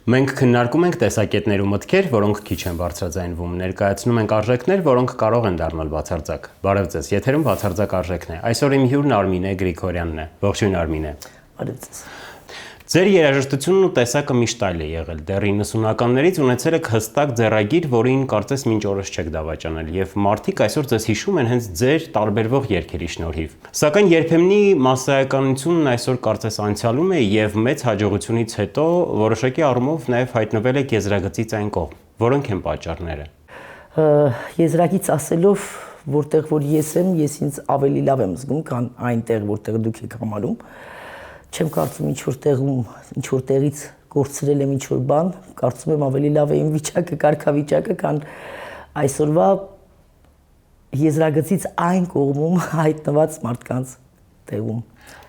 Մենք քննարկում ենք տեսակետներ ու մտքեր, որոնք քիչ են բարձրաձայնվում, ներկայացնում ենք արժեքներ, որոնք կարող են դառնալ բացարձակ։ Բարև ձեզ, եթերում բացարձակ արժեքն է։ Այսօր իմ հյուրն Արմինե Գրիգորյանն է։ Ողջույն Արմինե։ Բարև ձեզ։ Ձեր երաժշտությունն ու տեսակը միշտ այլ է եղել։ Դեռ 90-ականներից ունեցել եք հստակ ձեռագիր, որին կարծես մինչ օրս չեք դավաճանել, եւ մարդիկ այսօր ձեզ հիշում են հենց ձեր տարբերվող երգերի շնորհիվ։ Սակայն երբեմնի մասսայականությունն այսօր կարծես անցյալում է եւ մեծ հաջողությունից հետո որոշակի առումով նաեւ հայտնվել եք եզրագծից այն կողմ։ Որոնք են պատճառները։ Եզրագից ասելով, որտեղ որ ես եմ, ես ինձ ավելի լավ եմ զգում, քան այնտեղ, որտեղ դուք եք համարում։ Չեմ կարծում ինչ որ տեղից կորցրել եմ ինչ որ բան, կարծում եմ ավելի լավ է իմ վիճակը, կարգավիճակը, քան այսօրվա եզրագծից այն կողմում հայտնված մարդկանց տեղում։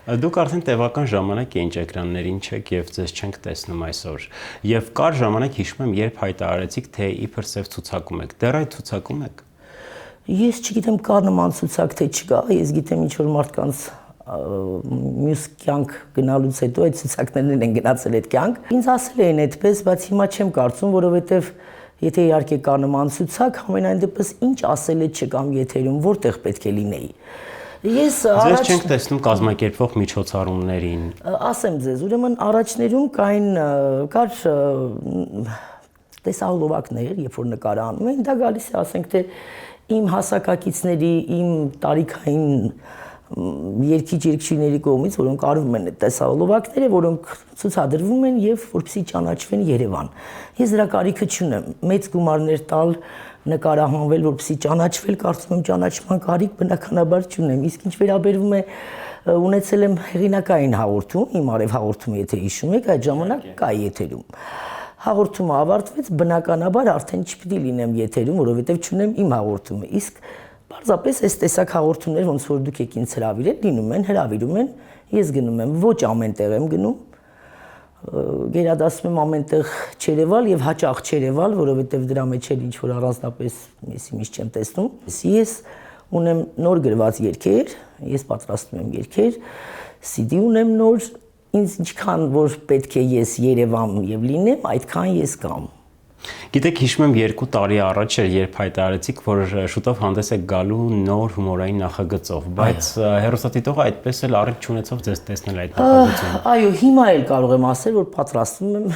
Դուք արդեն տևական ժամանակ էինչ էկրաններին չեք եւ ձեզ չենք տեսնում այսօր։ Եվ կար ժամանակ հիշում եմ, երբ հայտարարեցիք, թե իբր սև ցուցակում եք։ Դեռ այդ ցուցակում եք։ Ես չգիտեմ կար նման ցուցակ թե չկա, ես գիտեմ ինչ որ մարդկանց մյուս կյանք գնալուց հետո այդ ցուցակներն են գնացել այդ կյանք։ Ինձ ասել էին այդպես, բայց հիմա չեմ կարծում, որովհետև եթե իհարկե կա նման ցուցակ, ամենայն դեպս ինչ ասել է չկամ եթերում, որտեղ պետք է լինեի։ Ես Ձեզ չենք տեսնում կազմակերպվող միջոցառումներին։ Ասեմ ձեզ, ուրեմն առաջներում կար տեսահոլովակներ, երբ որ նկարը անում էին, դա գալիս է, ասենք թե իմ հասակակիցների, իմ տարիքային երգիչ-երգչիների կողմից, որոնք արվում են այդ տեսահոլովակները, որոնք ցուցադրվում են եւ որպեսզի ճանաչվեն Երևան։ Ես դրա կարիքը չունեմ։ Մեծ գումարներ տալ, նկարահանվել, որպեսզի ճանաչվել, կարծում եմ ճանաչման կարիք բնականաբար չունեմ։ Իսկ ինչ վերաբերվում է ունեցել եմ հեղինակային հաղորդում, իմ արև հաղորդումը, եթե հիշում եք, այդ ժամանակ կա եթերում։ Հաղորդումը ավարտվեց, բնականաբար արդեն չպիտի լինեմ եթերում, որովհետեւ չունեմ իմ հաղորդումը։ Իսկ պարզապես այս տեսակ հաղորդումներ, ոնց որ դուք եք ինձ հրավիրել, լինում են, հրավիրում են, ես գնում եմ, ոչ ամենտեղ եմ գնում, գերադասում եմ ամենտեղ չերևալ եւ հաճախ չերևալ, որովհետեւ դրա մեջ էլ ինչ որ առանձնապես միշտ չեմ տեսնում։ Ես ունեմ նոր գրված երգեր, ես պատրաստում եմ երգեր, CD ունեմ նոր, ինձ ինչքան որ պետք է ես Երևան եւ լինեմ, այդքան ես կամ։ Գիտեք, հիշում եմ 2 տարի առաջ էր, երբ հայտարարեցիք, որ շուտով հանդես եք գալու նոր հումորային նախագծով, բայց հեռուստադիտողը այդպես էլ առիթ չունեցավ ձեզ տեսնել այդ նախագծում։ Այո, հիմա էլ կարող եմ ասել, որ պատրաստվում եմ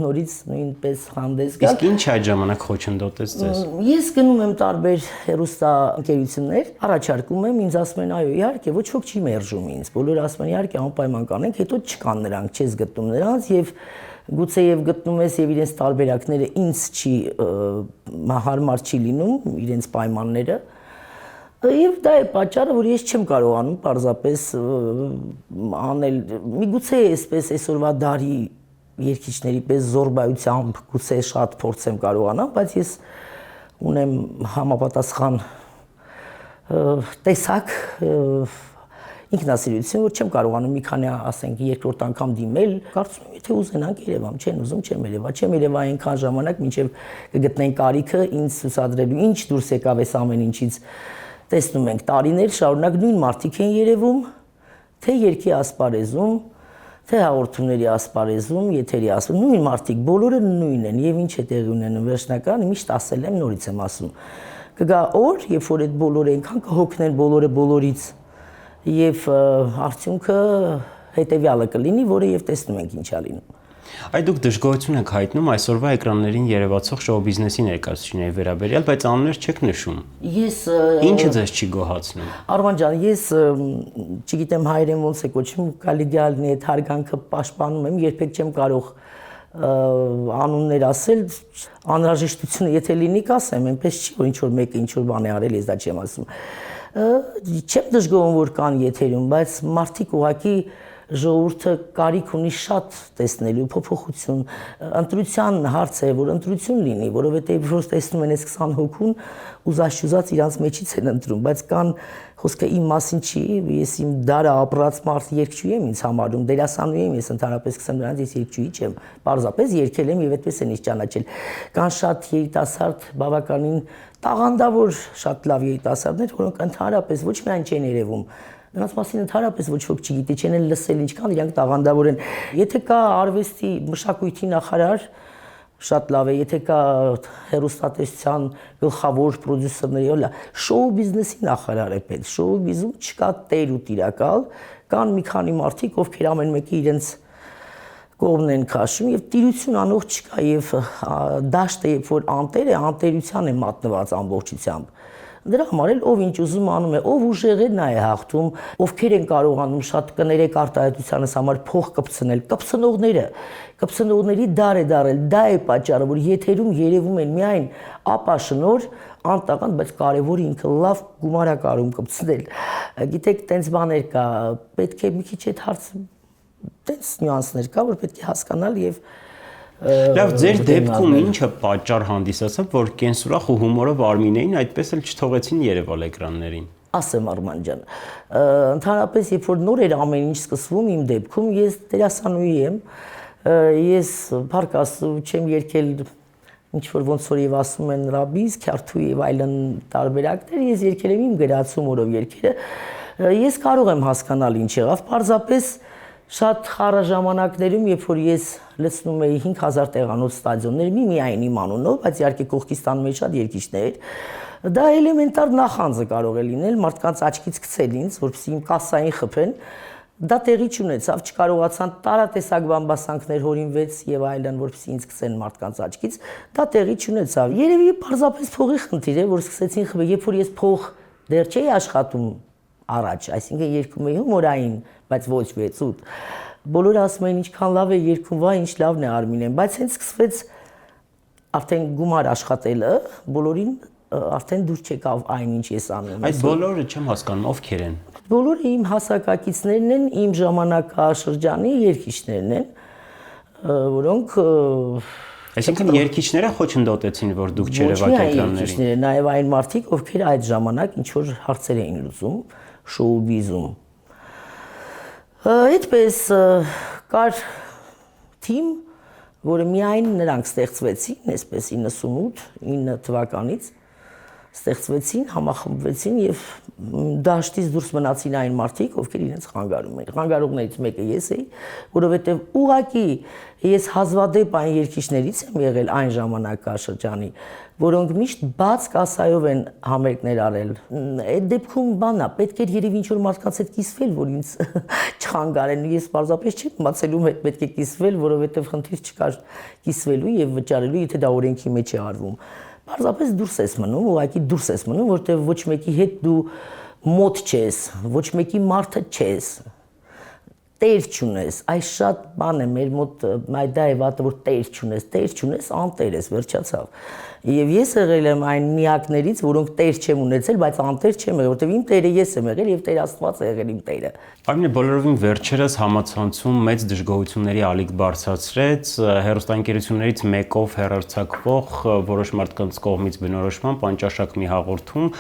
նորից նույնպես հանդես գալ։ Իսկ ինչ այդ ժամանակ խոչընդոտեց ձեզ։ Ես գնում եմ տարբեր հեռուստաընկերություններ, առաջարկում եմ, ինձ ասում են, այո, իհարկե, ոչ ոք չի մերժում ինձ։ Բոլորը ասում են, իհարկե, անպայման կանենք, հետո չկան նրանք, չես գտնում նրանց եւ գուցե եւ գտնում ես եւ իրենց տարբերակները ինձ չի հարմար չի լինում իրենց պայմանները եւ դա է պատճառը որ ես չեմ կարողանում պարզապես անել միգուցե այսպես այսօրվա դարի երգիչների պես զորբայությամբ գուցե շատ փորձեմ կարողանամ բայց ես ունեմ համապատասխան տեսակ ինքնասիրություն, որ չեմ կարողանում մի քանի, ասենք, երկրորդ անգամ դիմել, կարծում եմ, եթե ուզենանք Երևան, չեն ուզում, չեմ Երևա այնքան ժամանակ, մինչև կգտնեն կարիքը ինձ ցուցադրելու, ինչ դուրս եկավ այս ամեն ինչից, տեսնում ենք, տարիներ շարունակ նույն մարդիկ են երևում, թե երգի ասպարեզում, թե հաղորդումների ասպարեզում, եթերի ասպարեզում, նույն մարդիկ, բոլորը նույնն են, եւ ինչ է տեղի ունենում վերջնական, միշտ ասել եմ, նորից եմ ասում։ Կգա օր, երբ որ այդ բոլորը այնքան կհոգնեն բոլորը բոլորից Եվ արդյունքը հետևյալը կլինի, որը եւ տեսնում ենք ինչա լինում։ Այդ դուք դժգոհություն եք հայտնում այսօրվա էկրաններին երևացող շոու բիզնեսի ներկայացուցիչների վերաբերյալ, բայց անուններ չեք նշում։ Ես Ինչը ձեզ չի գոհացնում։ Արման ջան, ես չգիտեմ հայերեն ոնց է կոչվում, կալիգալնի այդ հարգանքը պաշտպանում եմ, երբեք չեմ կարող անուններ ասել, անհրաժեշտությունը եթե լինի, կասեմ, այնպես չի, որ ինչ որ մեկը ինչ որ բան է արել, ես դա չեմ ասում։ Չեմ դժգոհում որ կան եթերում, բայց մարդիկ ուղղակի ժողովուրդը կարիք ունի շատ տեսնելու փոփոխություն, ընտրության հարց է, որ ընտրություն լինի, որովհետեւ որ տեսնում են այս 20 հոգուն ուզած իրանց մեջից են ընտրում, բայց կան խոսքը իմ մասին չի, ես իմ դարը ապրած մարդ երգչուհի եմ ինձ համարում, դերասանուհի եմ, ես ընդհանրապես կսեմ նրանց, ես երգչուհի չեմ, պարզապես երգել եմ եւ այդպես են ինձ ճանաչել։ Կան շատ երիտասարդ, բավականին տաղանդավոր շատ լավ երիտասարդներ, որոնք ընդհանրապես ոչ միայն չեն երևում, նրանց մասին ընդհանրապես ոչ ոք չգիտի, չեն էլ լսել ինչքան իրանք տաղանդավոր են։ Եթե կա արվեստի մշակույթի նախարար, շատ լավ է, եթե կա հեռուստատեսության գլխավոր պրոդյուսերների, հələ շոու բիզնեսի նախարար է պետք։ Շոու բիզում չկա տեր ու տիրակալ, կան մի քանի մարդիկ, ովքեր ամեն մեկը իրենց կողմն են քաշում եւ տիրություն անող չկա եւ դաշտը երբ որ անտեր է, անտերության է մատնված ամբողջությամբ։ Դրա համար էլ ով ինչ ուզում անում է, ով ուժեղը նա է հաղթում, ովքեր են կարողանում շատ կներեք արտահայտությանս համար փող կպցնել, կպցնողների դար է դարել, դա է պատճառը, որ եթերում երևում են միայն ապաշնոր, անտաղանդ, բայց կարևորը ինքը լավ գումար է կարող կպցնել։ Գիտեք, տենց բաներ կա, պետք է մի քիչ այդ հարցը տենց նյուանսներ կա, որ պետք է հասկանալ եւ Լավ, ձեր դեպքում ինչը պատճառ հանդիսացավ, որ կենսուրախ ու հումորով Արմինեին այդպես էլ չթողեցին երևալ էկրաններին։ Ասեմ Արման ջան, ընդհանրապես երբ որ նոր էր ամեն ինչ սկսվում իմ դեպքում, ես դերասանուհի եմ, ես փառք Աստծո չեմ երգել ինչ որ ոնց որ եւ ասում են ռաբիս, քյարթու եւ այլն տարբերակներ, ես երգել եմ իմ գրած հումորով երգերը, ես կարող եմ հասկանալ ինչ եղավ, պարզապես շատ խառը ժամանակներում, երբ որ ես լցնում էի 5000 տեղանոց ստադիոններ, միայն իմ անունով, բայց իհարկե կողքից տանում էի շատ երկիշներ, դա էլեմենտար նախանձը կարող է լինել մարդկանց աչքից գցել ինձ, որպեսզի իմ կասային խփեն, դա տեղի չունեցավ, չկարողացան տարատեսակ բամբասանքներ հորինվեց եւ այլն, որպեսզի ինձ գցեն մարդկանց աչքից, դա տեղի չունեցավ։ Երևի պարզապես փողի խնդիր է, որ սկսեցին խփել, երբ որ ես փող դեռ չէի աշխատում առաջ, այսինքն երգում էի հումորային, բայց ոչ վեցուտ։ Բոլորը ասում էին ինչքան լավ է երգում, վայ, ինչ լավն է Արմինեն, բայց հենց սկսվեց արդեն գումար աշխատելը, բոլորին արդեն դուր չեկավ այն ինչ ես անում։ Այդ բոլորը չեմ հասկանում, ովքեր են։ Բոլորը իմ հասակակիցներն են, իմ ժամանակաշրջանի երգիչներն են, որոնք Այսինքն երգիչները խոչընդոտեցին, որ դուք չերևաք էկրաններին։ Նաև այն մարդիկ, ովքեր այդ ժամանակ ինչ որ հարցեր էին լուծում շոու-բիզում։ Այդպես կար թիմ, որը միայն նրանք ստեղծվեցին, այսպես 98-9 թվականից ստեղծվեցին, համախմբվեցին եւ դաշտից դուրս մնացին այն մարդիկ, ովքեր իրենց խանգարում էին։ Խանգարողներից մեկը ես էի, որովհետեւ ուղղակի ես հազվադեպ այն երգիչներից եմ եղել այն ժամանակաշրջանի, որոնք միշտ բաց կասայով են համերգներ արել։ Այդ դեպքում բանա, պետք էր երևի ինչ որ մարդկանց հետ կիսվել, որ ինձ չխանգարեն։ Ես պարզապես չեմ իմացել ում հետ պետք է կիսվել, որովհետեւ խնդիր չկար կիսվելու եւ վճարելու, եթե դա օրենքի մեջ է արվում։ Պարզապես դուրս ես մնում, ուղղակի դուրս ես մնում, որտեղ ոչ մեկի հետ դու մոտ չես, ոչ մեկի մարդը չես, տեր չունես, այս շատ բան է մեր մոտ, դա է վատը, որ տեր չունես, անտեր ես, վերջացավ։ Եվ ես եղել եմ այն միակներից, որոնք տեր չեմ ունեցել, բայց անտեր չեմ եղել, որտեղ իմ տերը ես եմ եղել եւ Տեր Աստված է եղել իմ տերը։ Արմինե, բոլորովին վերջերս համացանցում մեծ դժգոհությունների ալիք բարձրացրեց հեռուստաընկերություններից մեկով հեռարձակվող որոշ մարդկանց կողմից բնորոշման անճաշակ մի հաղորդում,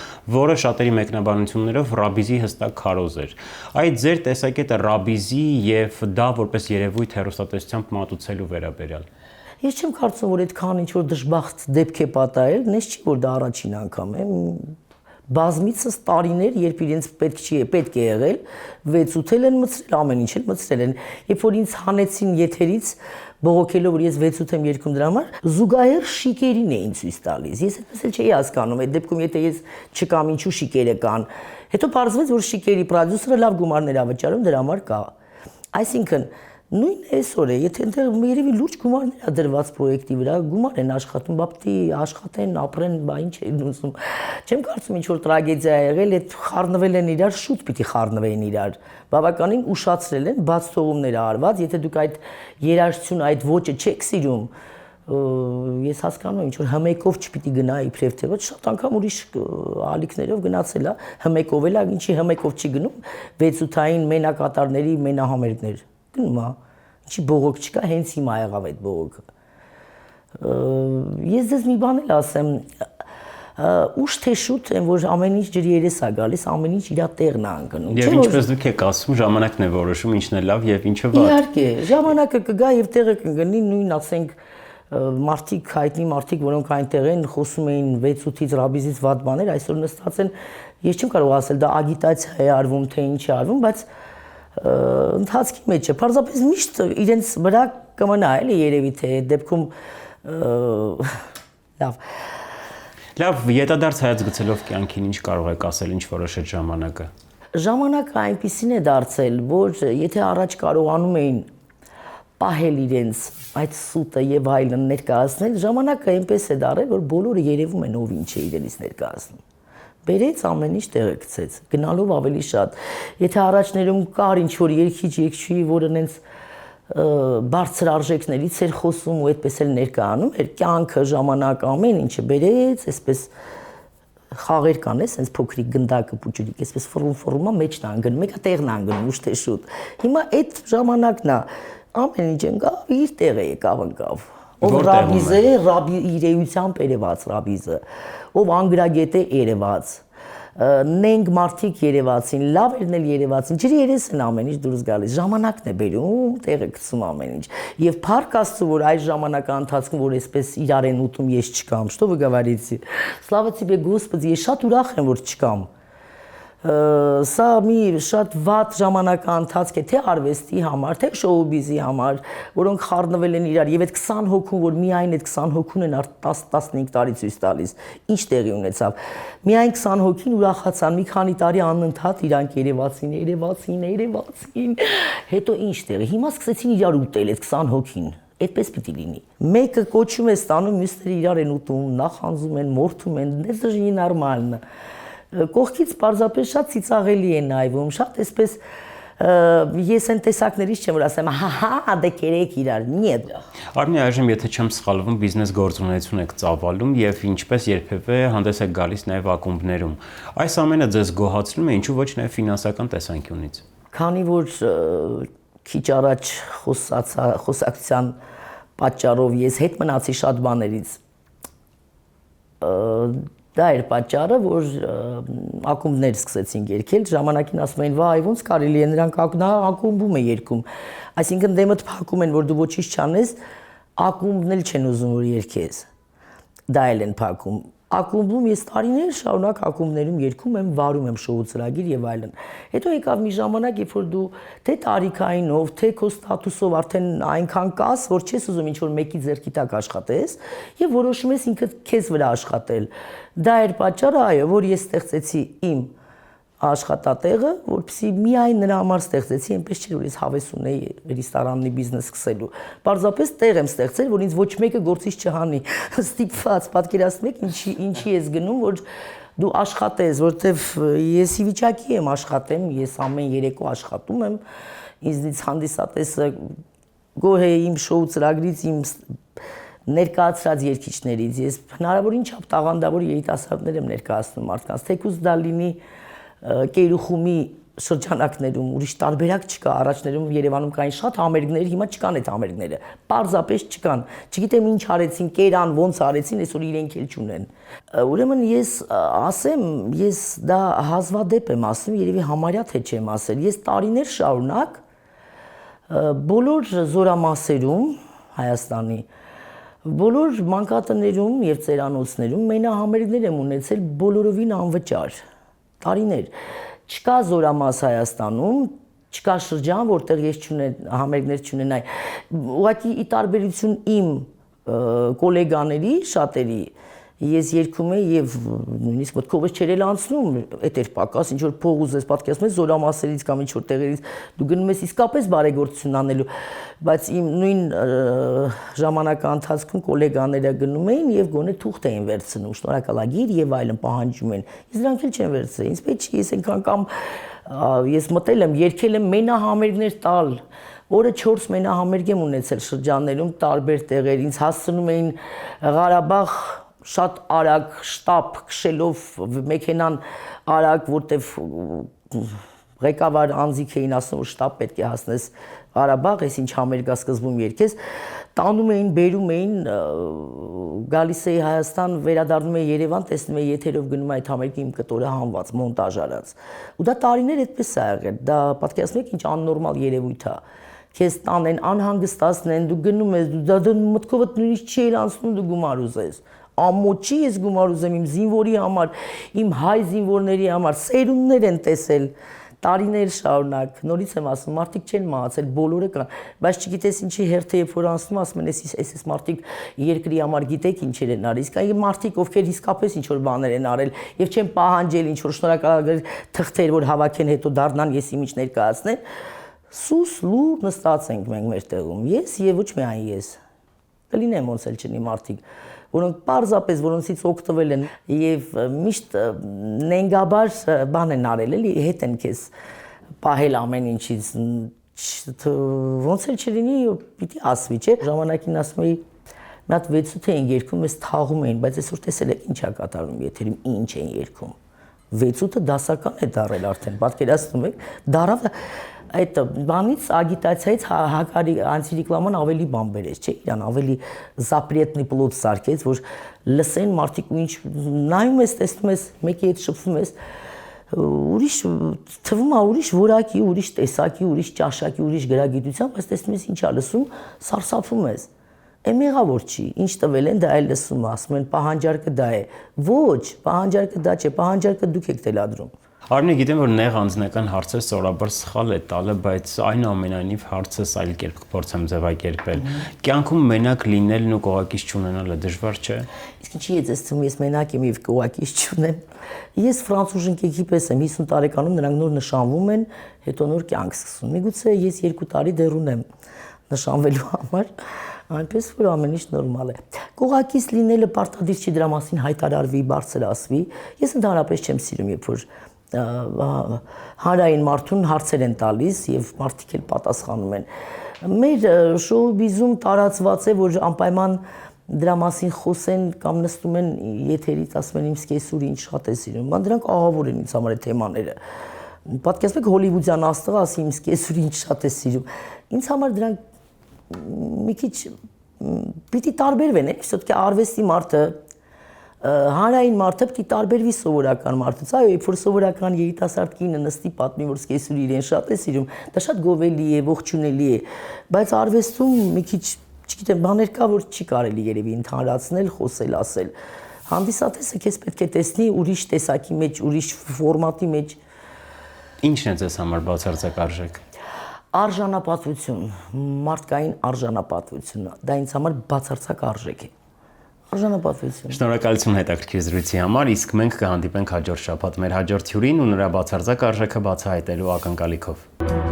որը շատերի մեկնաբանություններով ռաբիզի հստակ քարոզ էր։ Այդ ձեր տեսակետը ռաբիզի եւ դա որպես երևույթ հեռուստատեսությամբ մատուցելու վերաբերյալ։ Ես չեմ կարծում, որ այդքան ինչ որ դժբախտ դեպք է պատահել, նես չի որ դա առաջին անգամ է։ Բազմիցս տարիներ, երբ իրենց պետք է եղել, 6-8 են մցրել, ամեն ինչ էլ մցրել են։ Երբ որ ինձ հանեցին եթերից, բողոքելով որ ես 6-8 եմ երգում դրա համար, զուգահեռ շիկերին էին ցույց տալիս։ Ես այդպես էլ չէի հասկանում, այդ դեպքում եթե ես չկամ, ինչու շիկերը կան։ Հետո պարզվեց, որ շիկերի պրոդյուսերը լավ գումարներ ա վճարում, դրա համար կա։ Այսինքն նույն այսօր է, եթե այնտեղ երևի լուրջ գումարներ ա դրված պրոյեկտի վրա, գումար են աշխատում, բապտի աշխատեն, ապրեն, բա ինչ են ուզում։ Չեմ կարծում ինչ որ տրագեդիա ա եղել, այդ խառնվել են իրար, շուտ պիտի խառնվեին իրար։ Բավականին ուշացրել են, բաց թողումներ ա արված, եթե դուք այդ երաժշտությունը, այդ ոճը չեք սիրում, ես հասկանում եմ, ինչ որ հմեկով չպիտի գնա իբրև թե ոչ, շատ անգամ ուրիշ ալիքներով գնացել ա, հմեկով էլ ա, ինչի հմեկով չի գնում, 6-8-ային մենակատարների մենահամերգներ գնում ա, ինչի բողոք չկա, հենց հիմա եղավ այդ բողոքը։ Ես ձեզ մի բան էլ ասեմ, ուշ թե շուտ են, որ ամեն ինչ ջրի երես ա գալիս, ամեն ինչ իր տեղն ա ընկնում։ Եվ ինչպես դուք եք ասում, ժամանակն է որոշում ինչն է լավ եւ ինչը վատ։ Իհարկե, ժամանակը կգա եւ տեղը կընկնի, նույն ասենք մարդիկ, հայտնի մարդիկ, որոնք այնտեղ են, խոսում էին 6-8-ից ռաբիզից վատ բաներ, այսօր նստած են, ես չեմ կարող ասել դա ագիտացիա է արվում, թե ինչ է արվում, բայց ընթացքի մեջ է, պարզապես միշտ իրենց վրա կմնա էլի երևի թե դեպքում Լավ։ Լավ, յետադարձ հայաց գցելով կյանքին ինչ կարող եք ասել, ինչ որոշեց ժամանակը։ Ժամանակը այնպեսին է դարձել, որ եթե առաջ կարողանում էին պահել իրենց այդ սուտը եւ այլն ներկայացնել, ժամանակը այնպես է դարել, որ բոլորը երևում են ով ինչ է իրենից ներկայացնում։ Բերեց ամեն ինչ տեղը գցեց, գնալով ավելի շատ։ Եթե առաջներում կար ինչ որ երկիչ երկչուի, որը նենց բարձր արժեքներից էր խոսում ու այդպես էլ ներկայանում էր, կյանքը, ժամանակը, ամեն ինչը բերեց, այսպես խաղեր կան, այսպես փոքրիկ գնդակը փուճուրիկ, այսպես ֆորմա մեջն անգնում, մեկը տեղն անգնում, ուշ թե շուտ։ Հիմա այդ ժամանակն է, ամեն ինչ ընկավ, իր տեղը եկավ ընկավ։ Ով ռաբիզ է, ռաբի իրեությամբ երևաց ռաբիզը, ով անգրագետ է երևաց, նենք մարդիկ երևացին, լավերն էլ երևացին, ջրի երես են ամեն ինչ դուրս գալիս, ժամանակն է բերում, տեղը գցում ամեն ինչ։ Եվ փառք Աստծո, որ այս ժամանակա ընթացքում, որ այսպես իրար են ուտում, ես չկամ, что вы говорите, слава тебе Господи, ես շատ ուրախ եմ, որ չկամ։ Սա մի շատ վատ ժամանակահատված է թե արվեստի համար, թե շոու-բիզի համար, որոնք խառնվել են իրար, եւ այդ 20 հոգուն, որ միայն այդ 20 հոգուն են 10-15 տարի ցույց տալիս, ինչ տեղի ունեցավ։ Միայն 20 հոգին ուրախացան, մի քանի տարի անընդհատ իրանք երևացին, հետո ինչ տեղի։ Հիմա սկսեցին իրար ուտել այդ 20 հոգին։ Այդպես պիտի լինի։ Մեկը կոչում է ստանում, մյուսները իրար են ուտում, նախանձում են, մորթում են, это же ненормально։ Կողքից պարզապես շատ ծիծաղելի է նայվում, շատ այսպես ես այն տեսակներից չեմ որ ասեմ, հա, դե կերեք իրար, նիետ։ Արմինե, այժմ եթե չեմ սխալվում, բիզնես գործունեություն եք ծավալում եւ ինչպես երբևէ հանդես եք գալիս նաեւ ակումբներում։ Այս ամենը ձեզ գոհացնում է, ինչու ոչ նաեւ ֆինանսական տեսանկյունից։ Քանի որ քիչ առաջ խոսակցության պատճառով ես հետ մնացի շատ բաներից, դա էր պատճառը, որ ակումբներ սկսեցին երգել, ժամանակին ասում էին, վայ, ոնց կարելի է նրանք ակումբում է երգում։ Այսինքն դեմդ փակում են, որ դու ոչինչ չանես, ակումբն էլ չեն ուզում որ երգես։ Դա էլ են փակում։ Ակումբում ես տարիներ շարունակ ակումբներում երգում եմ, վարում եմ շոու ծրագիր եւ այլն։ Հետո եկավ մի ժամանակ, երբ որ դու թե տարիքայինով, թե քո ստատուսով արդեն այնքան կաս, որ չես ուզում ինչ որ մեկի ձեռքի տակ աշխատես եւ որոշում ես ինքդ քեզ վրա աշխատել։ Դա էր պատճառը, այո, որ ես ստեղծեցի իմ աշխատատեղը, որպեսզի միայն նրա համար ստեղծեցի, այնպես չէր որ ես հավես ունեի ռեստորանի բիզնես սկսելու։ Պարզապես տեղ եմ ստեղծել, որ ինձ ոչ մեկը գործից չհանի։ Ստիպված, պատկերացնում եք, ինչի ես գնում, որ դու աշխատես, որտեվ ես ի վիճակի եմ աշխատեմ, ես ամեն երեկո աշխատում եմ, ինձնից հանդիսատեսը գոհ է իմ շոու ծրագրից, իմ ներկայացրած երգիչներից, ես հնարավորին չափ տաղանդավոր երիտասարդներ եմ ներկայացնում մարդկանց, թեկուզ դա լինի Կերուխումի շրջանակներում ուրիշ տարբերակ չկա, առաջներում Երևանում կային շատ համերգներ, հիմա չկան այդ համերգները, պարզապես չկան, չգիտեմ ինչ արեցին, կերան, ոնց արեցին, այսօր իրենք էլ չունեն։ Ուրեմն ես ասեմ, ես դա հազվադեպ եմ ասում, երևի համարյա թե չեմ ասել, ես տարիներ շարունակ բոլոր զորամասերում Հայաստանի, բոլոր մանկատներում եւ ծերանոցներում մենահամերգներ եմ ունեցել բոլորովին անվճար, տարիներ։ Չկա զորամաս Հայաստանում, չկա շրջան, որտեղ ես համերգներ չունենայի։ Ուղղակի ի տարբերություն իմ գոլեգաների շատերի, ես երգում եի եւ նույնիսկ մտքովս չէր էլ անցնում, էդ էր պակաս, ինչ որ փող ուզես, պատկերացնում ես զորամասերից կամ ինչ որ տեղերից դու գնում ես իսկապես բարեգործություն անելու, բայց իմ նույն ժամանակա ընթացքում գոլեգաները գնում էին եւ գոնե թուղթ էին վերցնում, շնորհակալագիր եւ այլն պահանջում են։ Իսկ նրանք էլ չեն վերցրել, ինձ պետք չի, ես այնքան կամ ես մտել եմ, երգել եմ մենահամերգներ տալ, օրը 4 մենահամերգ եմ ունեցել շրջաններում տարբեր տեղեր, ինձ հասցնում էին Ղարաբաղ շատ արագ շտաբ քշելով մեքենան արագ, որտեվ ղեկավար անձիկ էին ասում, որ շտաբ պետք է հասնես Ղարաբաղ, այս ինչ համերգա սկզբում երգես, տանում էին, բերում էին, գալիս էի Հայաստան, վերադառնում էի Երևան, տեսնում էի եթերով գնում այդ համերգի իմ կտորը հանված, մոնտաժ արած։ Ու դա տարիներ այդպես է եղել, դա պատկերացնում եք ինչ աննորմալ երևույթ է։ Քեզ տանեն, անհանգստացնեն, դու գնում ես, դու մտքովդ նույնիսկ չի անցնում, դու գումար ուզես։ Ամոչի ես գումար ուզեմ իմ զինվորի համար, իմ հայ զինվորների համար, սերունդներ են տեսել, տարիներ շարունակ, նորից եմ ասում, մարդիկ չեն մահացել, բոլորը կան, բայց չգիտես ինչի հերթը երբ որ անցնում, ասում են, էս մարդիկ երկրի համար գիտեք ինչեր են արել, իսկ այ մարդիկ, ովքեր իսկապես ինչ որ բաներ են արել եւ չեն պահանջել ինչ որ շնորհակալ թղթեր, որ հավաքեն հետո դառնան ես իմիջ ներկայացնեն, սուս լուր նստած ենք մենք մեր տեղում, ես եւ ոչ միայն ես, կլինեմ ոնց էլ չնի մարդիկ, որոնք պարզապես որոնցից օգտվել են եւ միշտ նենգաբար բան են արել, էլի հետ են քեզ պահել ամեն ինչից ոնց էլ չլինի պիտի ասվի, չէ, ժամանակին ասում էի մի հատ 6-8 էին երգում, ես թաղում էին, բայց այսօր տեսել եք ինչ է կատարվում եթերում, ինչ են երգում 6-8-ը դասական է դարել արդեն, պատկերացնում եք, դարավ այդ բանից ագիտացիայից հակարի անտիրեկլաման ավելի բան բերեց, չէ, իրան ավելի զապրետնի պլոտ սարքեց, որ լսեն մարդիկ ու ինչ նայում ես, տեսնում ես, մեկի հետ շփվում ես, ուրիշ թվում է ուրիշ որակի, ուրիշ տեսակի, ուրիշ ճաշակի, ուրիշ գրագիտությամբ, բայց տեսնում ես ինչ է լսում, սարսափում ես։ Մեղավոր չի, ինչ տվել են, դա էլ լսում, ասում են պահանջարկը դա է։ Ոչ, պահանջարկը դա չէ, պահանջարկը դուք եք տելադրում։ Արմինե, գիտեմ, որ նեղ անձնական հարցեր սովորաբար սխալ է տալը, բայց այնուամենայնիվ հարցս այլ կերպ կփորձեմ ձևակերպել։ Կյանքում մենակ լինելն ու կողակից չունենալը դժվար չէ։ Իսկ ինչի՞ է ձեզ թվում, ես մենակ եմ եւ կողակից չունեմ։ Ես ֆրանսուզ ընկերքի պես եմ, 50 տարեկանում նրանք նոր նշանվում են, հետո նոր կյանք սկսում։ Միգուցե ես 2 տարի դեռ ունեմ նշանվելու համար, այնպես որ ամեն ինչ նորմալ է։ Կողակից լինելը պարտադիր չի դրա մասին հայտարարվի, բարձր ասվի։ Ես ընդհանրապես չեմ սիրում, երբ որ հանրային մարդուն հարցեր են տալիս եւ մարդիկ էլ պատասխանում են։ Մեր շոուբիզում տարածված է, որ անպայման դրա մասին խոսեն կամ նստում են եթերից, ասում են իմ սկեսուրը ինչ շատ է սիրում։ Ման դրանք ահավոր են ինձ համար այդ թեմաները։ Պատկերացնում եք հոլիվուդյան աստղը ասի իմ սկեսուրը ինչ շատ է սիրում։ Ինձ համար դրանք մի քիչ պիտի տարբերվեն, այսօր արվեստի մարդը հանրային մարդը պիտի տարբերվի սովորական մարդից, այո, երբ որ սովորական երիտասարդ կինը նստի պատմի, որ սկեսուրը իրեն շատ է սիրում, դա շատ գովելի է, ողջունելի է, բայց արվեստում մի քիչ, չգիտեմ, բաներ կա, որ չի կարելի երևի ընդհանրացնել, խոսել, ասել։ Հանդիսատեսը քեզ պետք է տեսնի ուրիշ տեսակի մեջ, ուրիշ ֆորմատի մեջ։ Ինչն է ձեզ համար բացարձակ արժեք։ Արժանապատվություն, մարդկային արժանապատվություն, դա ինձ համար բացարձակ արժեք է։ Արժանապատվություն։ Շնորհակալություն հետաքրքիր զրույցի համար, իսկ մենք կհանդիպենք հաջորդ շաբաթ մեր հաջորդ հյուրին ու նրա բացարձակ արժեքը բացահայտելու ակնկալիքով։